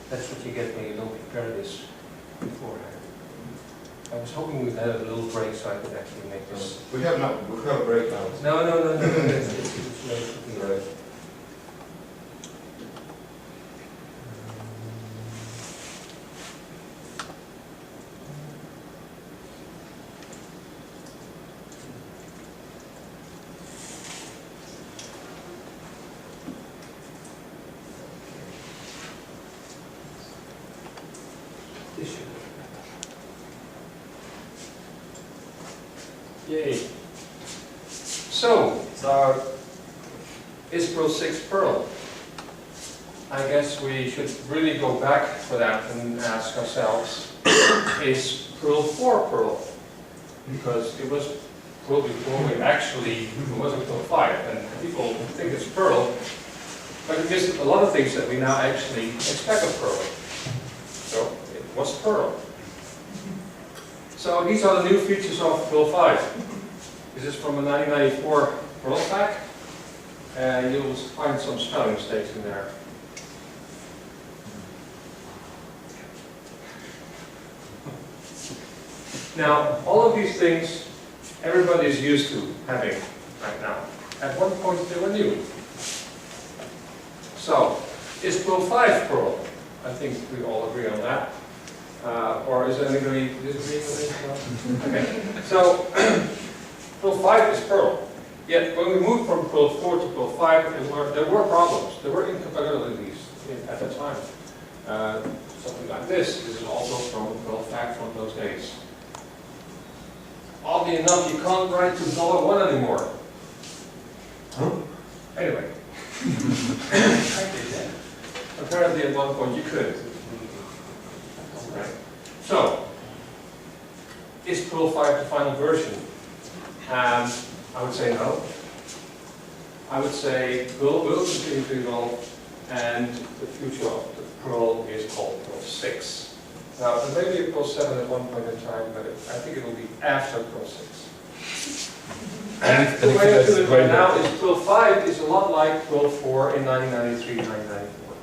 That's what you get when you don't prepare this beforehand. I was hoping we'd have a little break so I could actually make this. We have a break now. No. It's right. Yay. So, is Perl 6 Perl? I guess we should really go back for that and ask ourselves, is Perl 4 Perl? Because it was Perl before it wasn't Perl 5, and people think it's Perl, but it missed a lot of things that we now actually expect of Perl. So, it was Perl. So these are the new features of Perl 5. This is from a 1994 Perl pack, and you'll find some spelling mistakes in there. Now, all of these things everybody is used to having right now. At one point they were new. So, is Perl 5 Perl? I think we all agree on that. Or is anybody disagreeing with this? Okay. So, Perl 5 is Perl. Yet, when we moved from Perl 4 to Perl 5, there were problems. There were incompatibilities at the time. Something like this. This is also from Perl 5 from those days. Oddly enough, you can't write to $1 anymore. Huh? Anyway. Apparently, at one point, you could. Right. So, is Perl 5 the final version? I would say no. I would say Perl will continue to evolve, and the future of the Perl is called Perl 6. Now, there may be a Perl 7 at one point in time, but I think it will be after Perl 6. And the way I do it right now is Perl 5 is a lot like Perl 4 in 1993, 1994.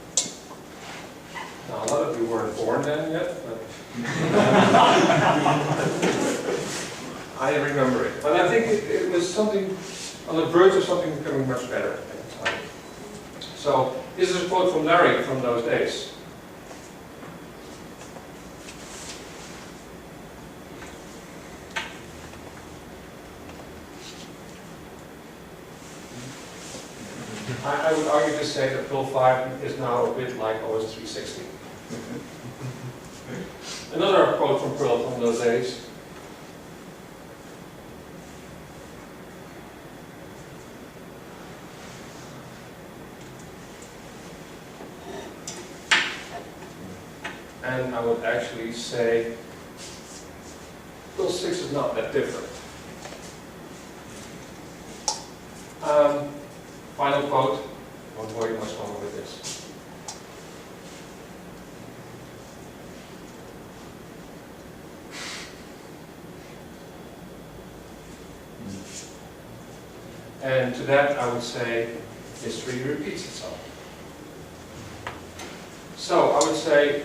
Now, a lot of you weren't born then yet, but I remember it. But I think it was something on the verge of something becoming much better at the time. So, this is a quote from Larry from those days. I would argue to say that Perl 5 is now a bit like OS 360. Another quote from Perl from those days. And I would actually say Perl 6 is not that different. Final quote, won't worry much longer with this. And to that I would say, history repeats itself. So I would say,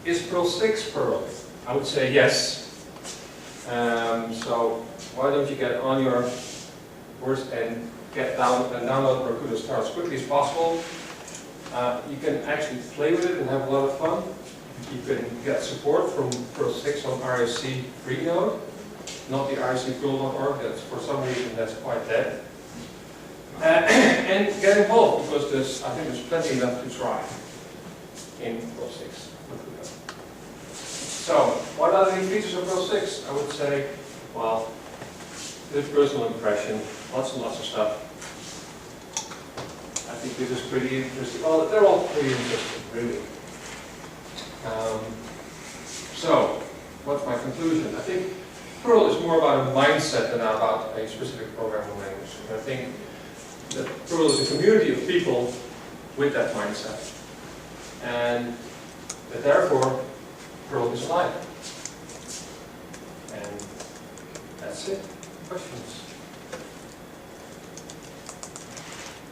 is Perl 6 Perl? I would say yes. So why don't you get on your worst and get down and download Barracuda Star as quickly as possible. You can actually play with it and have a lot of fun. You can get support from Perl 6 on RSC Freenode, not the RSCPerl.org. That's for some reason that's quite dead. And get involved because I think there's plenty left to try in Perl 6. So, what are the features of Perl 6? I would say, well, this personal impression. Lots and lots of stuff. I think this is pretty interesting. Well, they're all pretty interesting, really. So, what's my conclusion? I think Perl is more about a mindset than about a specific programming language. And I think that Perl is a community of people with that mindset. And that therefore, Perl is alive. And that's it. Questions?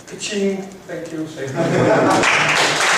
Ka-ching. Thank you. Say hi.